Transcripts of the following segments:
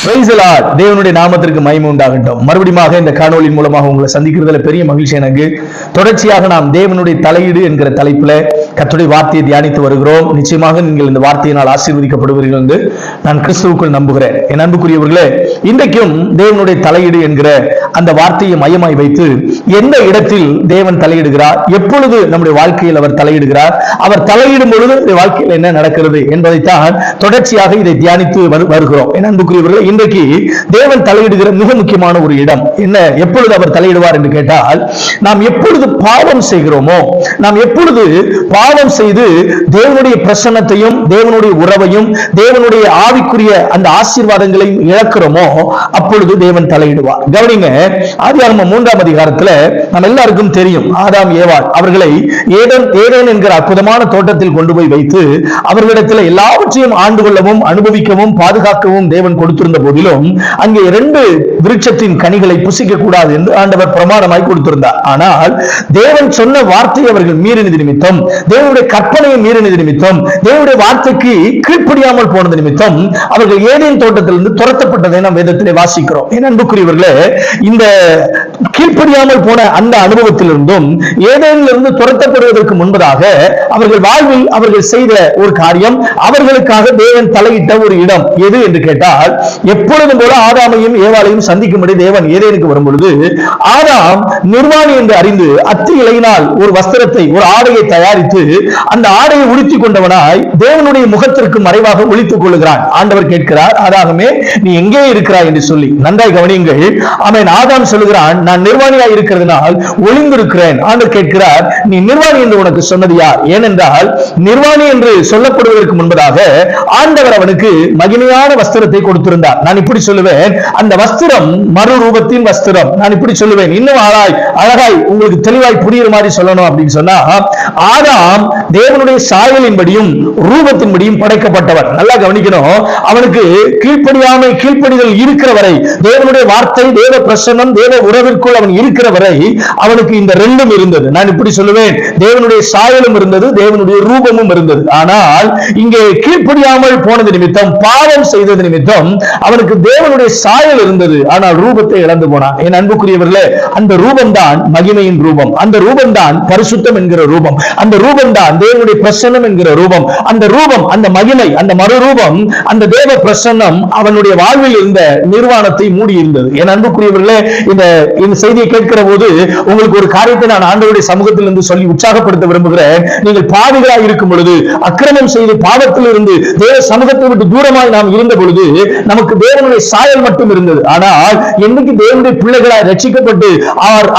தேவனுடைய நாமத்திற்கு மகிமை உண்டாகட்டும். மறுபடியும் இந்த காணொலியின் மூலமாக உங்களை சந்திக்கிறதுல பெரிய மகிழ்ச்சி எனக்கு. தொடர்ச்சியாக நாம் தேவனுடைய தலையீடு என்கிற தலைப்புல கர்த்தருடைய வார்த்தையை தியானித்து வருகிறோம். நிச்சயமாக நீங்கள் இந்த வார்த்தையினால் ஆசீர்வதிக்கப்படுவீர்கள் என்று நான் கிறிஸ்துவுக்குள் நம்புகிறேன். என் அன்புக்குரியவர்களே, இன்றைக்கும் தேவனுடைய தலையீடு என்கிற அந்த வார்த்தையை மையமாய் வைத்து எந்த இடத்தில் தேவன் தலையிடுகிறார், எப்பொழுது நம்முடைய வாழ்க்கையில் அவர் தலையிடுகிறார், அவர் தலையிடும் பொழுது வாழ்க்கையில் என்ன நடக்கிறது என்பதைத்தான் தொடர்ச்சியாக இதை தியானித்து வருகிறோம். என் அன்புக்குரியவர்களே, இன்றைக்கு தேவன் தலையிடுகிற மிக முக்கியமான ஒரு இடம் என்ன, எப்பொழுது அவர் தலையிடுவார் என்று கேட்டால், நாம் எப்பொழுது பாவம் செய்கிறோமோ, நாம் எப்பொழுது பாவம் செய்து தேவனுடைய பிரசன்னத்தையும் தேவனுடைய உறவையும் தேவனுடைய ஆவிக்குரிய அந்த ஆசீர்வாதங்களையும் இழக்கிறோமோ, அப்பொழுது தேவன் தலையிடுவார். கவனிங்க, ஆதியாகமம் 3ஆம் அதிகாரத்தில் நம்ம எல்லாருக்கும் தெரியும், ஆதாம் ஏவாள் அவர்களை ஏதேன் என்கிற அற்புதமான தோட்டத்தில் கொண்டு போய் வைத்து அவர்களிடத்தில் எல்லாவற்றையும் ஆண்டு கொள்ளவும் அனுபவிக்கவும் பாதுகாக்கவும் தேவன் கொடுத்திருந்த போதிலும் அங்கே 2 விருட்சத்தின் கனிகளை புசிக்க கூடாது என்று ஆண்டவர் பிரமாணமாய் கொடுத்திருந்தார். ஆனால் தேவன் சொன்ன வார்த்தை அவர்கள் மீறினது நிமித்தம், தேவனுடைய கற்பனையை மீறினது நிமித்தம், தேவனுடைய வார்த்தைக்கு கீழ்ப்படியாமல் போனது நிமித்தம் அவர்கள் ஏதேன் தோட்டத்திலிருந்து துரத்தப்பட்டதை நாம் வேதத்திலே வாசிக்கிறோம். என் அன்புக்குரியவர்களே, இந்த கீழ்ப்படியாமல் போன அந்த அனுபவத்திலிருந்தும் ஏதேனிலிருந்து துரத்தப்படுவதற்கு முன்பதாக அவர்கள் வாழ்வில் அவர்கள் செய்த ஒரு காரியம், அவர்களுக்காக தேவன் தலையிட்ட ஒரு இடம் எது என்று கேட்டால், எப்பொழுதும் போல ஆதாமையும் ஏவாளையும் சந்திக்கும்படி தேவன் ஏதேனுக்கு வரும் பொழுது ஆதாம் நிர்வாணி என்று அறிந்து அத்தி இலையினால் ஒரு வஸ்திரத்தை, ஒரு ஆடையை தயாரித்து அந்த ஆடையை உடுத்திக் கொண்டவனாய் தேவனுடைய முகத்திற்கு மறைவாக ஒளித்துக் கொள்ளுகிறான். ஆண்டவர் கேட்கிறார், ஆதாமே நீ எங்கே இருக்கிறாய் என்று சொல்லி. நன்றாய் கவனியுங்கள். அவன் ஆதாம் சொல்லுகிறான், நான் நிர்வாணியாய் இருக்கிறதுனால் ஒளிந்திருக்கிறேன். ஆண்டவர் கேட்கிறார், நீ நிர்வாணி என்று உனக்கு சொன்னது யார்? ஏனென்றால் நிர்வாணி என்று சொல்லப்படுவதற்கு முன்பதாக ஆண்டவர் அவனுக்கு மகிமையான வஸ்திரத்தை கொடுத்திருந்தார். நான் இப்படி சொல்லுவேன், அந்த வஸ்திரம் மறுரூபத்தின் வஸ்திரம். நான் இப்படி சொல்லுவேன், இன்னும் அழகாய் உங்களுக்கு தெளிவாய் புரியுற மாதிரி சொல்லணும் அப்படின்னு சொன்னா, ஆதாம் தேவனுடைய சாயலின்படியும் ரூபத்தின்படியும் படைக்கப்பட்டவர். நல்லா கவனிக்கணும். அவனுக்கு கீழ்ப்படிதல் இருக்கிற வரை, தேவனுடைய வார்த்தை, தேவ பிரசன்னம், தேவ உறவிற்குள் அவன் இருக்கிற வரை அவனுக்கு இந்த 2ம் இருந்தது. நான் இப்படி சொல்லுவேன், தேவனுடைய சாயலும் இருந்தது, தேவனுடைய ரூபமும் இருந்தது. ஆனால் இங்கே கீழ்ப்படியாமல் போனது நிமித்தம், பாவம் செய்தது நிமித்தம் அவனுக்கு தேவனுடைய சாயல் இருந்தது, ஆனால் ரூபத்தை இழந்து போனான். என் அன்புக்குரியவர்களே, அந்த ரூபம் தான் மகிமையின் ரூபம், அந்த ரூபம் தான் பரிசுத்தம் என்கிற ரூபம், அந்த ரூபம் தான் தேவனுடைய பிரசன்னம் என்கிற ரூபம், அந்த ரூபம், அந்த மகிமை, அந்த மறுரூபம், அந்த தேவ பிரசன்னம் அவனுடைய வாழ்வில் இருந்த நிர்வாணத்தை மூடி இருந்தது. என் அன்புக்குரியவர்களே, இந்த செய்தியை கேட்கிற போது உங்களுக்கு ஒரு காரியத்தை நான் ஆண்டவருடைய சமூகத்தில் இருந்து சொல்லி உற்சாகப்படுத்த விரும்புகிறேன். நீங்கள் பாவிகளாய் இருக்கும் பொழுது, அக்கிரமம் செய்து பாவத்தில் இருந்து தேவ சமூகத்தை விட்டு தூரமாய் நாம் இருந்த பொழுது நமக்கு தேவனுடைய சாயல் மட்டும் இருந்தது. ஆனால் என்னைக்கு தேவனுடைய பிள்ளைகளாய் ரட்சிக்கப்பட்டு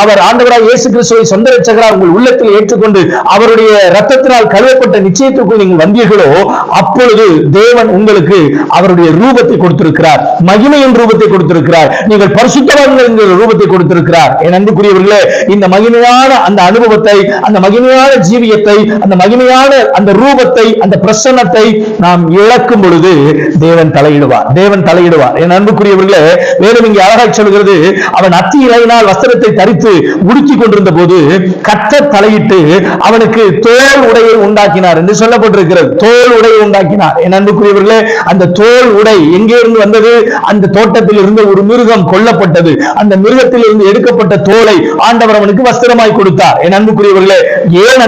அவர் ஆண்டவராய் இயேசு கிறிஸ்துவை சொந்த இரட்சகராய் உங்கள் உள்ளத்தில் ஏற்றுக்கொண்டு அவருடைய இரத்தத்தினால் கழுவப்பட்ட நிச்சயத்துக்குள் நீங்கள் வந்தீர்களோ, அப்பொழுது தேவன் உங்களுக்கு அவருடைய ரூபத்தை கொடுத்திருக்கிறார், மகிமையின் ரூபத்தை கொடுத்திருக்கிறார், நீங்கள் பரிசுத்தவான்கள் என்கிற ரூபத்தை கொடுத்திருக்கிறார். என் அன்புக்குரியவர்களே, இந்த மகிமையான அந்த அனுபவத்தை, அந்த மகிமையான ஜீவியத்தை, அந்த மகிமையான அந்த ரூபத்தை, அந்த பிரசன்னத்தை நாம் இழக்கும் பொழுது தேவன் தலையிடுவார், தேவன் தலையிடுவார். என் அன்புக்குரியவர்களே, வேதம் இங்கே அழகாய் சொல்கிறது, அவன் அத்தி இலையினால் வஸ்திரத்தை தரித்து உடுத்திக் கொண்டிருந்த போது கர்த்தர் தலையிட்டு அவனுக்கு தோல் உடையை உண்டாக்கினார் என்று சொல்லப்பட்டிருக்கிறது. தோல் உடையை உண்டாக்கினார். என் அன்புக்குரியவர்களே, அந்த தோல் உடை எங்கே இருந்து வந்தது? அந்த தோட்டத்தில் இருந்து ஒரு மிருகம் கொல்லப்பட்டது, அந்த மிருகத்தில் இருந்து எடுக்கப்பட்ட தோலை ஆண்டவர் அவனுக்கு வஸ்திரமாய் கொடுத்தார். என் அன்புக்குரியவர்களே, ஏன்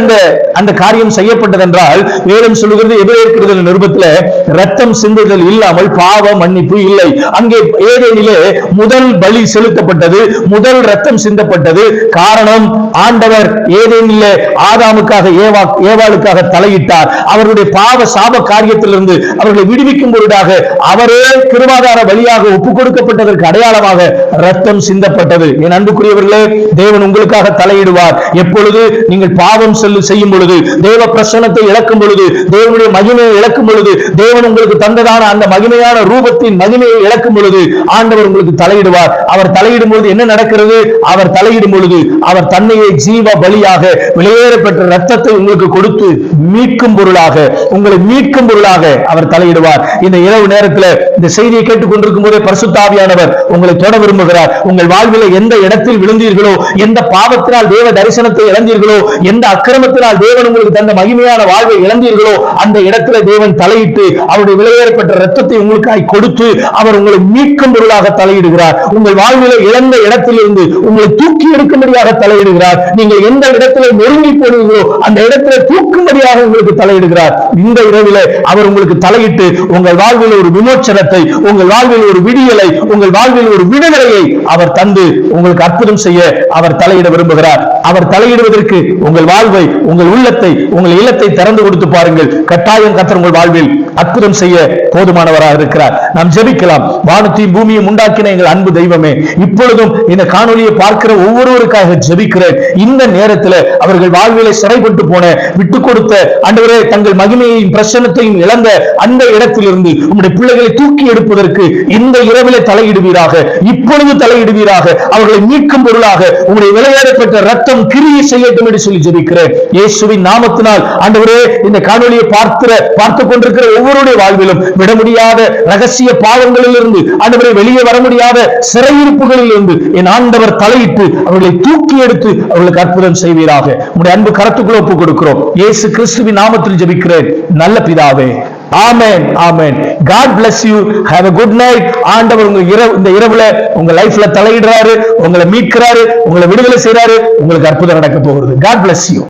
அந்த காரியம் செய்யப்பட்டது என்றால், வேதம் சொல்லுகிறது, எபிரேயர் நிருபத்தில் இரத்தம் சிந்துதல் இல்லாமல் பாவ மன்னிப்பு இல்லை. அங்கே ஏதேனிலே முதல் பலி செலுத்தப்பட்டது, முதல் இரத்தம் சிந்தப்பட்டது. காரணம், ஆண்டவர் ஏதேனிலே ஆதாமுக்காக ஏவாளுக்காக தலையிட்டார். அவருடைய பாவ சாப காரியத்திலிருந்து அவர்களை விடுவிக்கும் பொருட்டாக அவரே கிருபாதார வழியாக ஒப்புக் கொடுக்கப்பட்டதற்கு அடையாளமாக இரத்தம் சிந்தப்பட்டது. என் அன்புக்குரியவர்களே, தேவன் உங்களுக்காக தலையிடுவார். எப்பொழுது நீங்கள் பாவம் செய்யும் பொழுது, தேவ பிரசன்னத்தை இழக்கும் பொழுது, தேவனுடைய மகிமையை இழக்கும் பொழுது, தேவன் உங்களுக்கு தந்ததான அந்த மகிமையான ரூபத்தின் மகிமையை இழக்கும் பொழுது ஆண்டவர் உங்களுக்கு தலையிடுவார். அவர் தலையிடும் பொழுது என்ன நடக்கிறது? அவர் தலையிடும் பொழுது அவர் தன்னையே ஜீவ பலியாக விலையேற பெற்ற இரத்தத்தை உங்களுக்கு கொடுத்து மீட்கும் பொருளாக, உங்களை மீட்கும் பொருளாக அவர் தலையிடுவார். இந்த இரவு நேரத்தில் இந்த செய்தியை கேட்டுக் கொண்டிருக்கும் போதே பரிசுத்த ஆவியானவர் உங்களை தொட விரும்புகிறார். உங்கள் வாழ்வில் எந்த இடத்தில் விழுந்தீர்களோ, எந்த பாவத்தினால் தேவ தரிசனத்தை இழந்தீர்களோ, எந்த அக்கிரமத்தினால் தேவன் உங்களுக்கு தந்த மகிமையான வாழ்வை இழந்தீர்களோ, அந்த இடத்துல தேவன் தலையிட்டு அவருடைய விலையேறப்பட்ட ரத்தத்தை உங்களுக்காய் கொடுத்து அவர் உங்களை மீட்கும் பொருளாக தலையிடுகிறார். உங்கள் வாழ்வில இழந்த இடத்திலிருந்து உங்களை தூக்கி எடுக்கும்படியாக தலையிடுகிறார். நீங்கள் எந்த இடத்துல நெருங்கி போனீர்களோ அந்த இடத்துல தூக்கும்படியாக உங்களுக்கு தலையிடுகிறார். இந்த இரவில அவர் உங்களுக்கு தலையிட்டு உங்கள் வாழ்வில் ஒரு விமோச்சனத்தை, உங்கள் வாழ்வில் ஒரு விடியலை, உங்கள் வாழ்வில் ஒரு விடுதலையை அவர் தந்து உங்களுக்கு அற்புதம் செய்ய அவர் தலையிட விரும்புகிறார். அவர் தலையிடுவதற்கு உங்கள் வாழ்வை, உங்கள் உள்ளத்தை, உங்கள் இல்லத்தை திறந்து கொடுத்து பாருங்கள். கட்டாயம் கர்த்தர் உங்கள் வாழ்வில் அற்புதம் செய்ய போதுமானவராக இருக்கிறார். நாம் ஜெபிக்கலாம். வானத்தையும் பூமியையும் உண்டாக்கின எங்கள் அன்பு தெய்வமே, இப்பொழுதும் இந்த காணொலியை பார்க்கிற ஒவ்வொருவருக்காக ஜெபிக்கிறேன். இந்த நேரத்தில் அவர்கள் வாழ்விலே சிறைப்பட்டு போன, விட்டு கொடுத்த, ஆண்டவரே தங்கள் மகிமையையும் பிரசன்னத்தையும் இழந்த அந்த இடத்திலிருந்து உம்முடைய பிள்ளைகளை தூக்கி எடுப்பதற்கு இந்த இரவிலே தலையிடுவீராக, இப்பொழுது தலையிடுவீராக. அவர்களை மீட்கும் பொருளாக உம்முடைய விலையேறப்பட்ட ரத்தம் கிரியை செய்யட்டும் என்று சொல்லி ஜெபிக்கிறேன். இயேசுவின் நாமத்தினால் ஆண்டவரே இந்த காணொலியை பார்த்துக் கொண்டிருக்கிற ஒவ்வொருடைய வாழ்விலும் விட முடியாத ரகசிய பாவங்களில் இருந்து, ஆண்டவரே வெளியே வர முடியாத சிறையிருப்புகளில் இருந்து என் ஆண்டவர் தலையிட்டு அவர்களை தூக்கி எடுத்து அவர்களுக்கு அற்புதம் செய்வீராக. உம்முடைய அன்பு கரத்துக்குள் ஒப்புக் கொடுக்கிறோம். இயேசு கிறிஸ்துவின் நாமத்தில் ஜெபிக்கிறேன் நல்ல பிதாவே. ஆமென், ஆமென். God bless you. Have a good night. ஆண்டவர் இந்த இரவுல உங்க லைஃப்ல தலையிடுறாரு, உங்களை மீட்கிறாரு, உங்களை விடுதலை செய்றாரு. உங்களுக்கு அற்புதம் நடக்க போகிறது. God bless you.